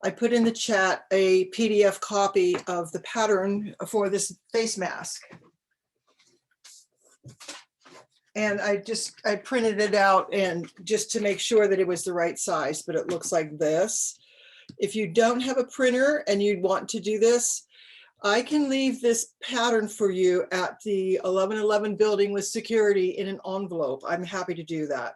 I put in the chat a PDF copy of the pattern for this face mask. And I printed it out and just to make sure that it was the right size, but it looks like this. If you don't have a printer and you want to do this, I can leave this pattern for you at the 1111 building with security in an envelope. I'm happy to do that.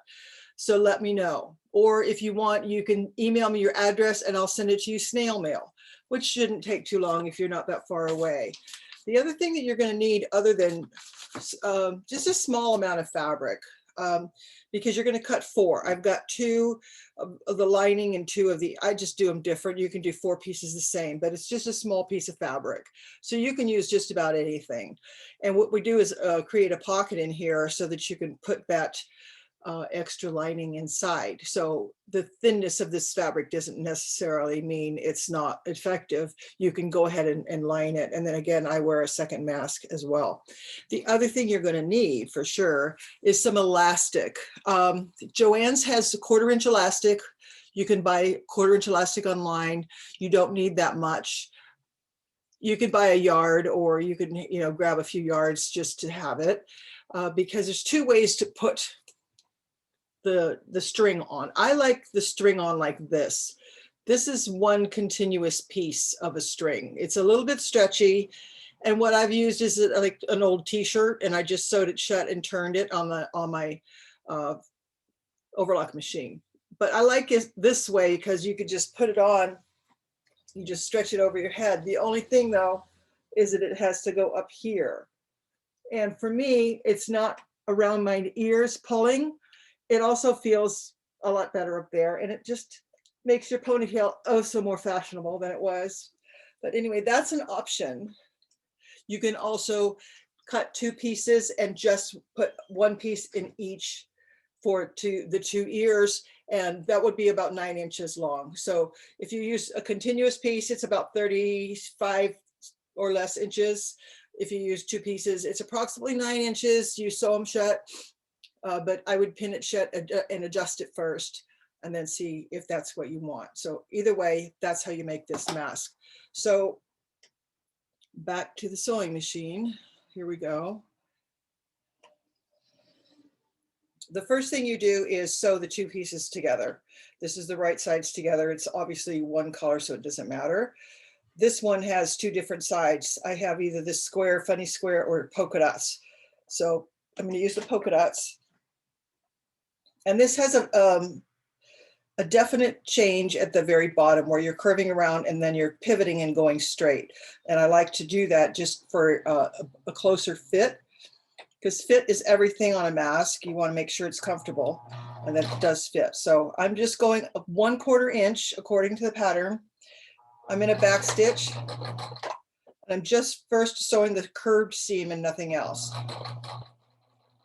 So let me know. Or if you want, you can email me your address and I'll send it to you snail mail, which shouldn't take too long if you're not that far away. The other thing that you're going to need, other than just a small amount of fabric, because you're going to cut 4. I've got 2 of the lining and 2 of the, I just do them different. You can do 4 pieces the same, but it's just a small piece of fabric. So you can use just about anything. And what we do is create a pocket in here so that you can put that extra lining inside. So the thinness of this fabric doesn't necessarily mean it's not effective. You can go ahead and line it. And then again, I wear a second mask as well. The other thing you're going to need for sure is some elastic. Joann's has a 1/4 inch elastic. You can buy 1/4 inch elastic online. You don't need that much. You could buy a yard, or you can, grab a few yards just to have it, because there's 2 ways to put the string on. I like the string on like this. This is one continuous piece of a string. It's a little bit stretchy. And what I've used is like an old t-shirt, and I just sewed it shut and turned it on my overlock machine. But I like it this way because you could just put it on, you just stretch it over your head. The only thing though is that it has to go up here. And for me, it's not around my ears pulling. It also feels a lot better up there, and it just makes your ponytail oh so more fashionable than it was. But anyway, that's an option. You can also cut 2 pieces and just put 1 piece in each for the 2 ears, and that would be about 9 inches long. So if you use a continuous piece, it's about 35 or less inches. If you use 2 pieces, it's approximately 9 inches. You sew them shut. But I would pin it shut and adjust it first, and then see if that's what you want. So either way, that's how you make this mask. So back to the sewing machine. Here we go. The first thing you do is sew the 2 pieces together. This is the right sides together. It's obviously one color, so it doesn't matter. This one has 2 different sides. I have either this square, funny square, or polka dots. So I'm going to use the polka dots. And this has a definite change at the very bottom where you're curving around and then you're pivoting and going straight. And I like to do that just for a closer fit, because fit is everything on a mask. You want to make sure it's comfortable and that it does fit. So I'm just going 1/4 inch according to the pattern. I'm in a back stitch, and I'm just first sewing the curved seam and nothing else.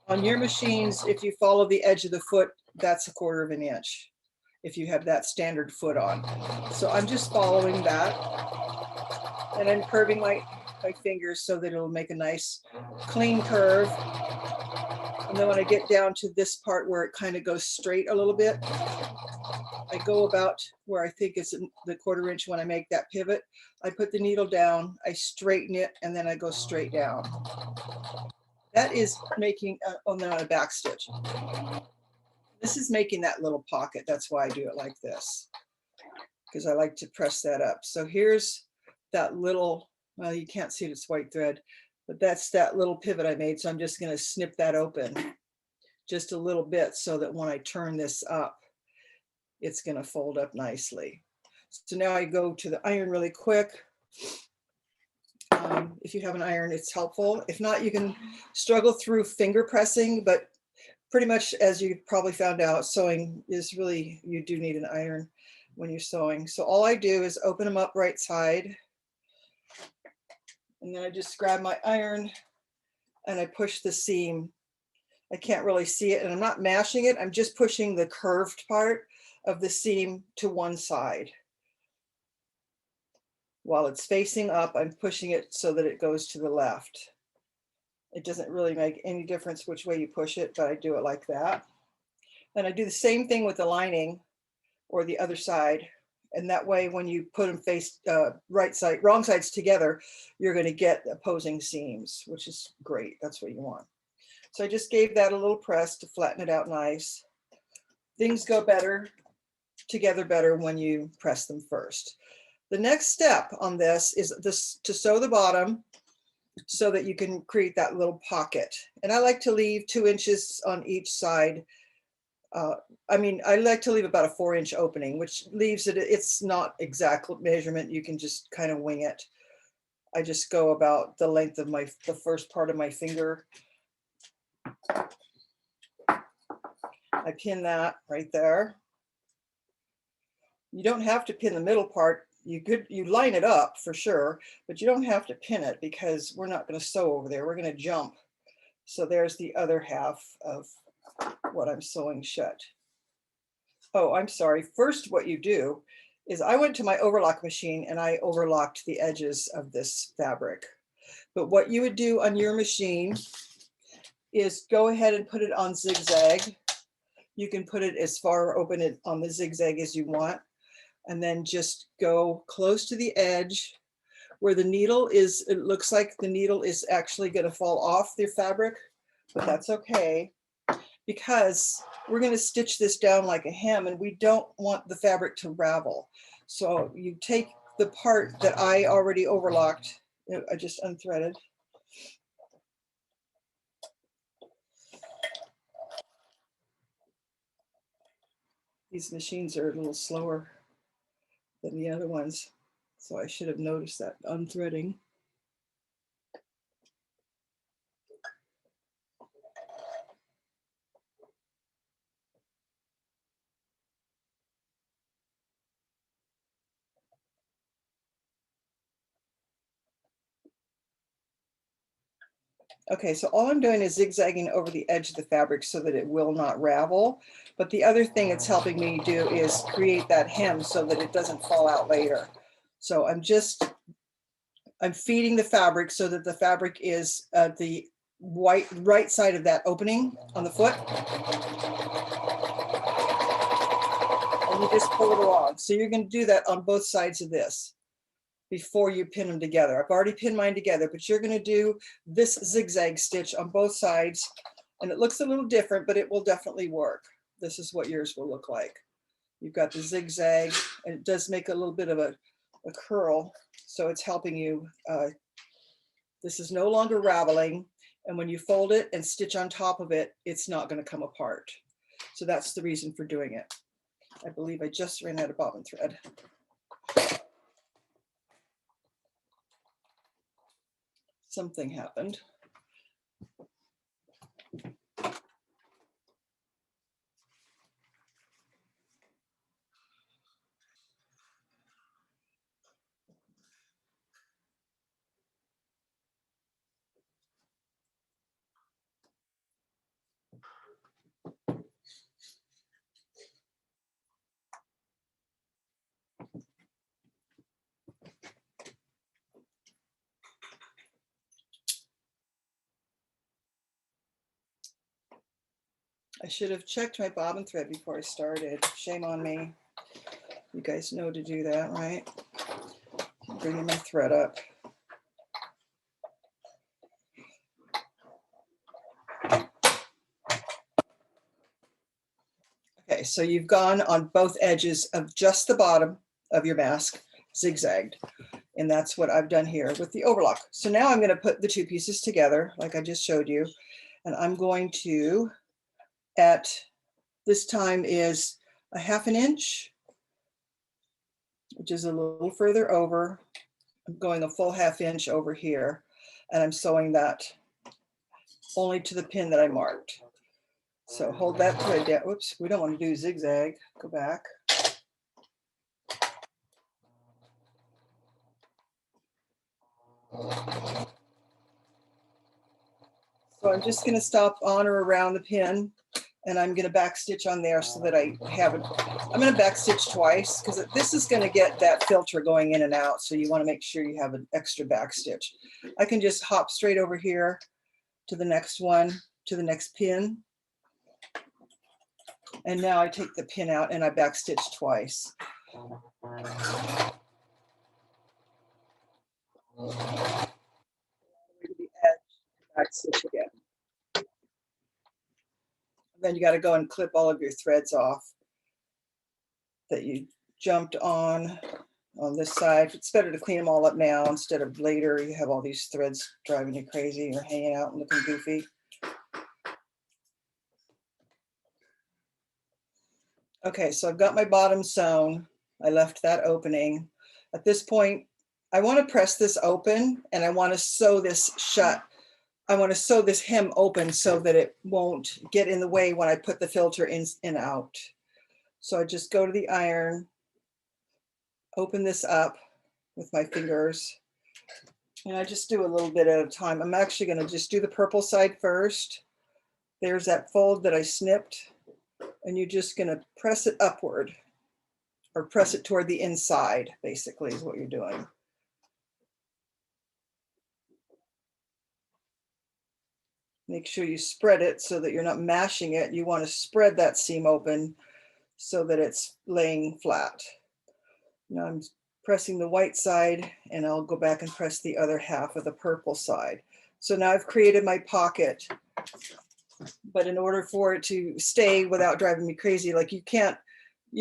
On your machines, if you follow the edge of the foot, that's 1/4 inch if you have that standard foot on. So I'm just following that, and I'm curving my fingers so that it'll make a nice clean curve. And then when I get down to this part where it kind of goes straight a little bit, I go about where I think it's the 1/4 inch. When I make that pivot, I put the needle down, I straighten it, and then I go straight down. That is making, oh no, a back stitch. This is making that little pocket. That's why I do it like this, because I like to press that up. So here's that little, well, you can't see it's white thread, but that's that little pivot I made. So I'm just going to snip that open just a little bit so that when I turn this up, it's going to fold up nicely. So now I go to the iron really quick. If you have an iron, it's helpful. If not, you can struggle through finger pressing, but pretty much, as you probably found out, sewing is really, you do need an iron when you're sewing. So all I do is open them up right side, and then I just grab my iron and I push the seam. I can't really see it, and I'm not mashing it. I'm just pushing the curved part of the seam to one side. While it's facing up, I'm pushing it so that it goes to the left. It doesn't really make any difference which way you push it, but I do it like that. And I do the same thing with the lining or the other side. And that way, when you put them wrong sides together, you're going to get opposing seams, which is great. That's what you want. So I just gave that a little press to flatten it out nice. Things go together better when you press them first. The next step on this is to sew the bottom so that you can create that little pocket. And I like to leave 2 inches on each side. I like to leave about a 4-inch opening, which leaves it's not exact measurement. You can just kind of wing it. I just go about the length of the first part of my finger. I pin that right there. You don't have to pin the middle part. You line it up for sure, but you don't have to pin it because we're not going to sew over there. We're going to jump. So there's the other half of what I'm sewing shut. Oh, I'm sorry. First, what you do is I went to my overlock machine and I overlocked the edges of this fabric. But what you would do on your machine is go ahead and put it on zigzag. You can put it as far open on the zigzag as you want, and then just go close to the edge where the needle is. It looks like the needle is actually going to fall off the fabric, but that's okay because we're going to stitch this down like a hem and we don't want the fabric to ravel. So you take the part that I already overlocked. I just unthreaded. These machines are a little slower than the other ones, so I should have noticed that unthreading. Okay, so all I'm doing is zigzagging over the edge of the fabric so that it will not ravel. But the other thing it's helping me do is create that hem so that it doesn't fall out later. So I'm feeding the fabric so that the fabric is at the right side of that opening on the foot. And you just pull it along. So you're going to do that on both sides of this before you pin them together. I've already pinned mine together, but you're going to do this zigzag stitch on both sides. And it looks a little different, but it will definitely work. This is what yours will look like. You've got the zigzag, and it does make a little bit of a curl. So it's helping you. This is no longer raveling. And when you fold it and stitch on top of it, it's not going to come apart. So that's the reason for doing it. I believe I just ran out of bobbin thread. Something happened. I should have checked my bobbin thread before I started. Shame on me. You guys know to do that, right? I'm bringing my thread up. Okay, so you've gone on both edges of just the bottom of your mask, zigzagged. And that's what I've done here with the overlock. So now I'm going to put the 2 pieces together like I just showed you. And I'm going to, at this time is a 1/2 inch, which is a little further over. I'm going a full 1/2 inch over here, and I'm sewing that only to the pin that I marked. So hold that thread down. Oops, we don't want to do zigzag. Go back. So I'm just going to stop on or around the pin, and I'm going to back stitch on there so that I have it. I'm going to back stitch twice because this is going to get that filter going in and out. So you want to make sure you have an extra back stitch. I can just hop straight over here to the next one, to the next pin. And now I take the pin out and I back stitch twice. To the edge, back stitch again. Then you got to go and clip all of your threads off that you jumped on this side. It's better to clean them all up now instead of later. You have all these threads driving you crazy or hanging out and looking goofy. Okay, so I've got my bottom sewn. I left that opening. At this point, I want to press this open and I want to sew this shut. I want to sew this hem open so that it won't get in the way when I put the filter in and out. So I just go to the iron, open this up with my fingers, and I just do a little bit at a time. I'm actually going to just do the purple side first. There's that fold that I snipped, and you're just going to press it upward or press it toward the inside, basically, is what you're doing. Make sure you spread it so that you're not mashing it. You want to spread that seam open so that it's laying flat. Now I'm pressing the white side and I'll go back and press the other half of the purple side. So now I've created my pocket, but in order for it to stay without driving me crazy, like you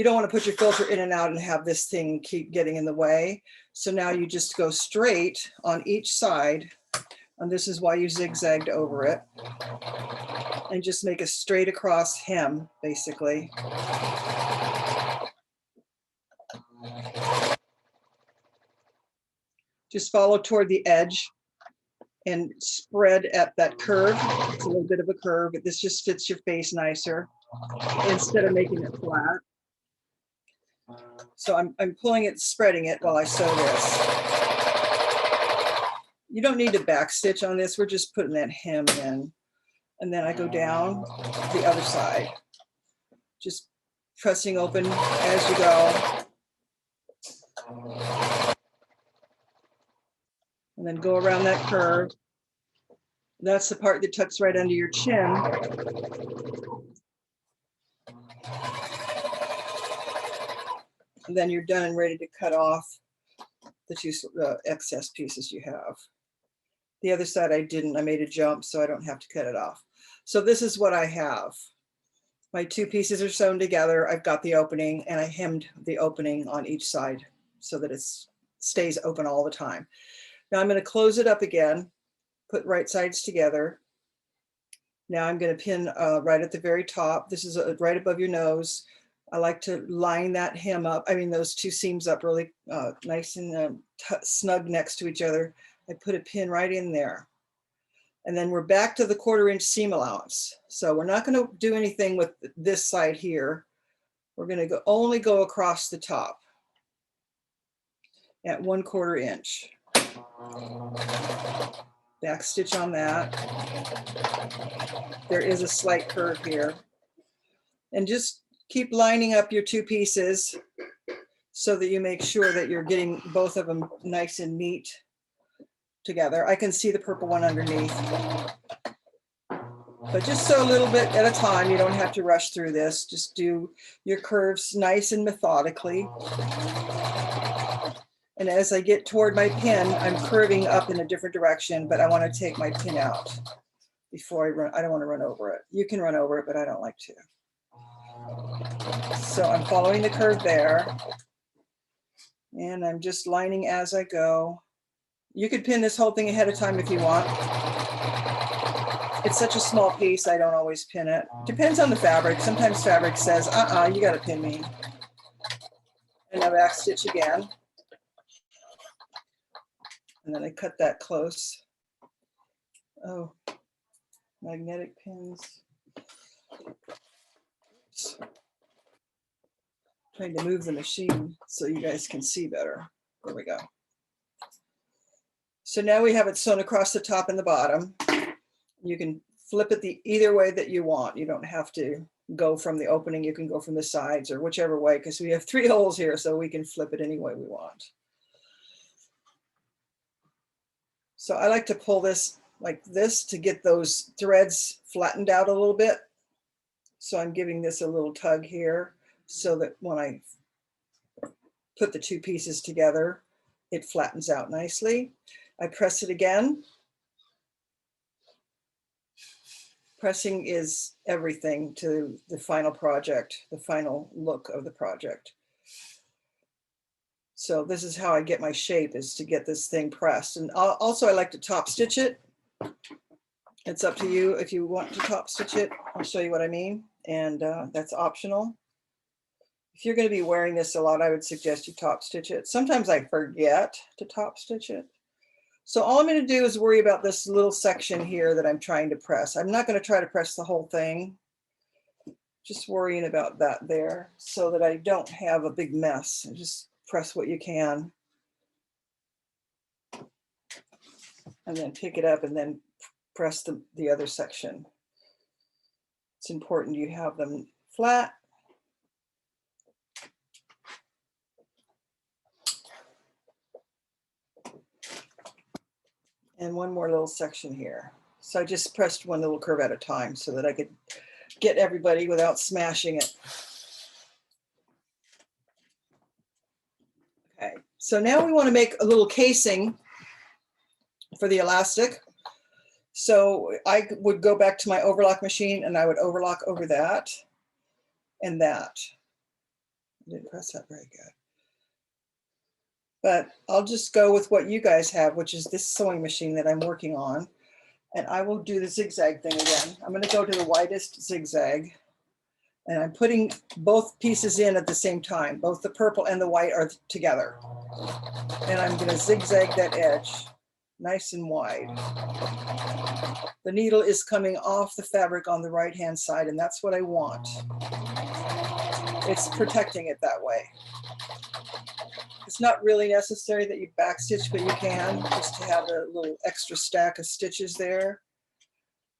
don't want to put your filter in and out and have this thing keep getting in the way. So now you just go straight on each side, and this is why you zigzagged over it, and just make a straight across hem, basically. Just follow toward the edge and spread at that curve. It's a little bit of a curve, but this just fits your face nicer instead of making it flat. So I'm pulling it, spreading it while I sew this. You don't need to back stitch on this. We're just putting that hem in. And then I go down the other side, just pressing open as you go. And then go around that curve. That's the part that tucks right under your chin. And then you're done and ready to cut off the excess pieces you have. The other side I didn't. I made a jump, so I don't have to cut it off. So this is what I have. My two pieces are sewn together. I've got the opening, and I hemmed the opening on each side so that it stays open all the time. Now I'm going to close it up again, put right sides together. Now I'm going to pin right at the very top. This is right above your nose. I like to line that hem up. I mean, those two seams up really nice and snug next to each other. I put a pin right in there. And then we're back to the 1/4 inch seam allowance. So we're not going to do anything with this side here. We're going to only go across the top at 1/4 inch. Back stitch on that. There is a slight curve here. And just keep lining up your two pieces so that you make sure that you're getting both of them nice and neat together. I can see the purple one underneath. But just sew a little bit at a time. You don't have to rush through this. Just do your curves nice and methodically. And as I get toward my pin, I'm curving up in a different direction, but I want to take my pin out before I run. I don't want to run over it. You can run over it, but I don't like to. So I'm following the curve there. And I'm just lining as I go. You could pin this whole thing ahead of time if you want. It's such a small piece, I don't always pin it. Depends on the fabric. Sometimes fabric says, you gotta pin me. And I back stitch again. And then I cut that close. Oh, magnetic pins. Oops. Trying to move the machine so you guys can see better. There we go. So now we have it sewn across the top and the bottom. You can flip it either way that you want. You don't have to go from the opening. You can go from the sides or whichever way, because we have 3 holes here, so we can flip it any way we want. So I like to pull this like this to get those threads flattened out a little bit. So I'm giving this a little tug here so that when I put the two pieces together, it flattens out nicely. I press it again. Pressing is everything to the final project, the final look of the project. So this is how I get my shape, is to get this thing pressed. And also I like to top stitch it. It's up to you if you want to top stitch it. I'll show you what I mean. And that's optional. If you're going to be wearing this a lot, I would suggest you top stitch it. Sometimes I forget to top stitch it. So all I'm going to do is worry about this little section here that I'm trying to press. I'm not going to try to press the whole thing. Just worrying about that there so that I don't have a big mess. Just press what you can. And then pick it up and then press the other section. It's important you have them flat. And one more little section here. So I just pressed one little curve at a time so that I could get everybody without smashing it. Okay, so now we want to make a little casing for the elastic. So I would go back to my overlock machine and I would overlock over that and that. I didn't press that very good. But I'll just go with what you guys have, which is this sewing machine that I'm working on. And I will do the zigzag thing again. I'm going to go to the widest zigzag. And I'm putting both pieces in at the same time. Both the purple and the white are together. And I'm going to zigzag that edge nice and wide. The needle is coming off the fabric on the right-hand side, and that's what I want. It's protecting it that way. It's not really necessary that you backstitch, but you can, just to have a little extra stack of stitches there.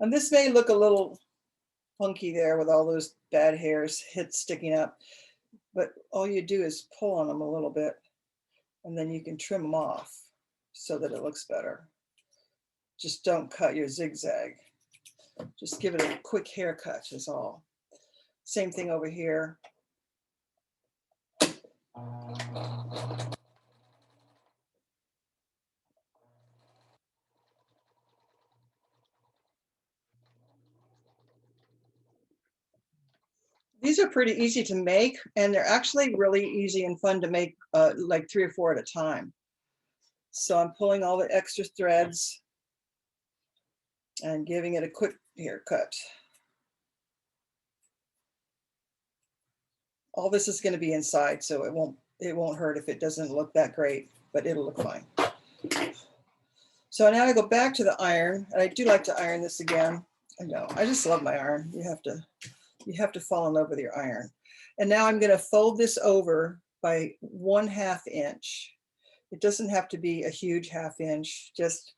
And this may look a little funky there with all those bad hairs sticking up, but all you do is pull on them a little bit, and then you can trim them off so that it looks better. Just don't cut your zigzag. Just give it a quick haircut is all. Same thing over here. These are pretty easy to make, and they're actually really easy and fun to make, like 3 or 4 at a time. So I'm pulling all the extra threads and giving it a quick haircut. All this is going to be inside, so it won't hurt if it doesn't look that great, but it'll look fine. So now I go back to the iron, and I do like to iron this again. I know, I just love my iron. You have to fall in love with your iron. And now I'm going to fold this over by 1/2 inch. It doesn't have to be a huge 1/2 inch, just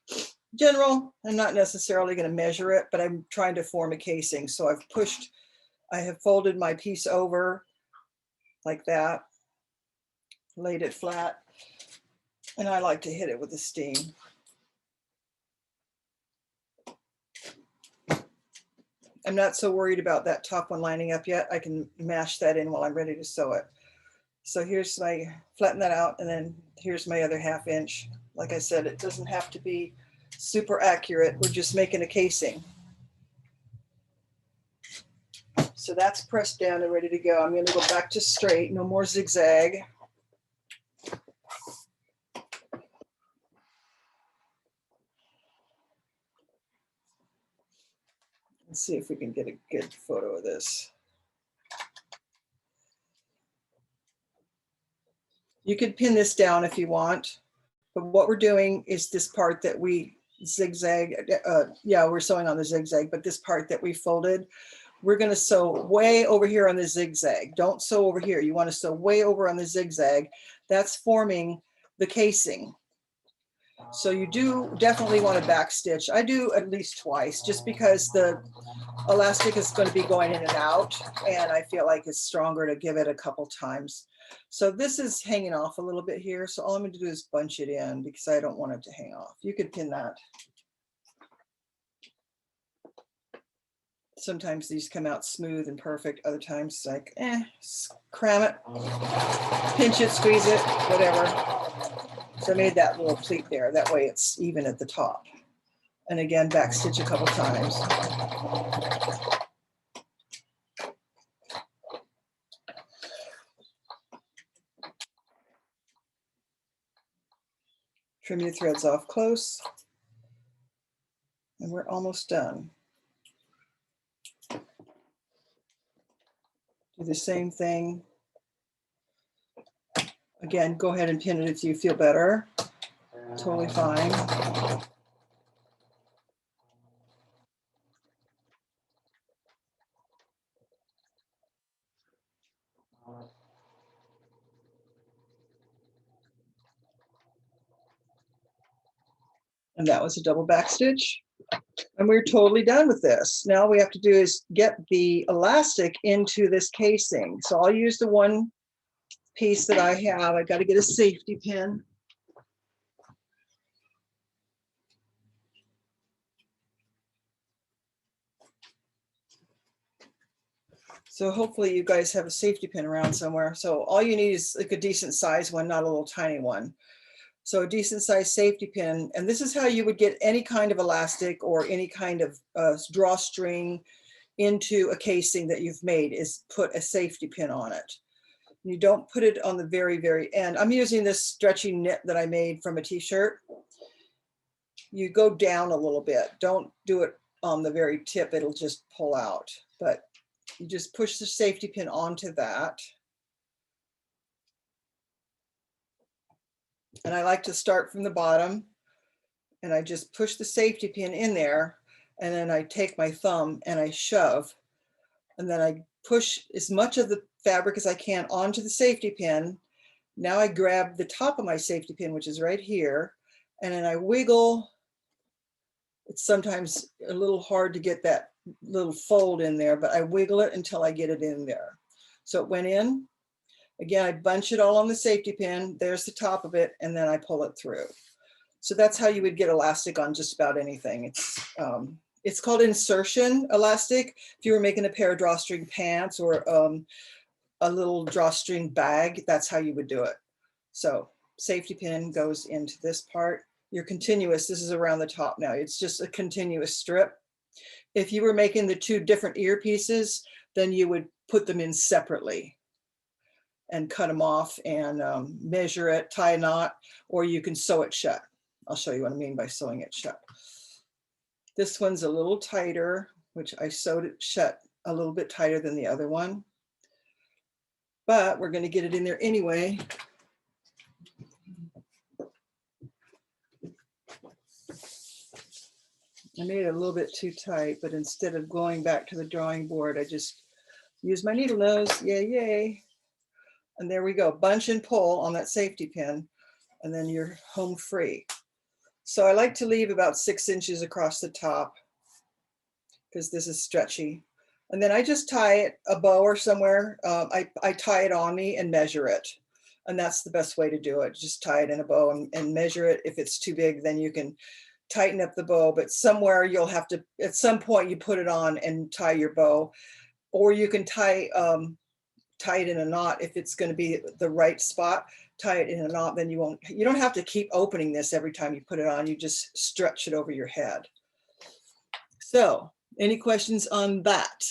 general. I'm not necessarily going to measure it, but I'm trying to form a casing. So I have folded my piece over like that, laid it flat, and I like to hit it with a steam. I'm not so worried about that top one lining up yet. I can mash that in while I'm ready to sew it. So here's flatten that out, and then here's my other 1/2 inch. Like I said, it doesn't have to be super accurate. We're just making a casing. So that's pressed down and ready to go. I'm going to go back to straight, no more zigzag. Let's see if we can get a good photo of this. You could pin this down if you want, but what we're doing is this part that we zigzag, yeah, we're sewing on the zigzag, but this part that we folded, we're going to sew way over here on the zigzag. Don't sew over here. You want to sew way over on the zigzag. That's forming the casing. So you do definitely want to back stitch. I do at least twice, just because the elastic is going to be going in and out, and I feel like it's stronger to give it a couple times. So this is hanging off a little bit here. So all I'm going to do is bunch it in because I don't want it to hang off. You could pin that. Sometimes these come out smooth and perfect. Other times it's like, cram it. pinch it, squeeze it, whatever. So I made that little pleat there. That way it's even at the top. And again, back stitch a couple times. Trim your threads off close. And we're almost done. Do the same thing. Again, go ahead and pin it if you feel better. Totally fine. And that was a double back stitch. And we're totally done with this. Now we have to do is get the elastic into this casing. So I'll use the one piece that I have. I got to get a safety pin. So hopefully you guys have a safety pin around somewhere. So all you need is like a decent size one, not a little tiny one. So a decent size safety pin. And this is how you would get any kind of elastic or any kind of drawstring into a casing that you've made, is put a safety pin on it. You don't put it on the very, very end. I'm using this stretchy knit that I made from a t-shirt. You go down a little bit. Don't do it on the very tip. It'll just pull out. But you just push the safety pin onto that. And I like to start from the bottom, and I just push the safety pin in there, and then I take my thumb and I shove, and then I push as much of the fabric as I can onto the safety pin. Now I grab the top of my safety pin, which is right here, and then I wiggle. It's sometimes a little hard to get that little fold in there, but I wiggle it until I get it in there. So it went in. Again, I bunch it all on the safety pin. There's the top of it, and then I pull it through. So that's how you would get elastic on just about anything. It's called insertion elastic. If you were making a pair of drawstring pants or a little drawstring bag, that's how you would do it. So safety pin goes into this part. You're continuous. This is around the top now. It's just a continuous strip. If you were making the two different earpieces, then you would put them in separately and cut them off and measure it, tie a knot, or you can sew it shut. I'll show you what I mean by sewing it shut. This one's a little tighter, which I sewed it shut a little bit tighter than the other one. But we're going to get it in there anyway. I made it a little bit too tight, but instead of going back to the drawing board, I just use my needle nose. Yay, yay. And there we go. Bunch and pull on that safety pin, and then you're home free. So I like to leave about 6 inches across the top because this is stretchy. And then I just tie it a bow or somewhere. I tie it on me and measure it. And that's the best way to do it. Just tie it in a bow and measure it. If it's too big, then you can tighten up the bow, but somewhere you'll have to, at some point you put it on and tie your bow, or you can tie it in a knot. If it's going to be the right spot, tie it in a knot, then you don't have to keep opening this every time you put it on. You just stretch it over your head. So any questions on that?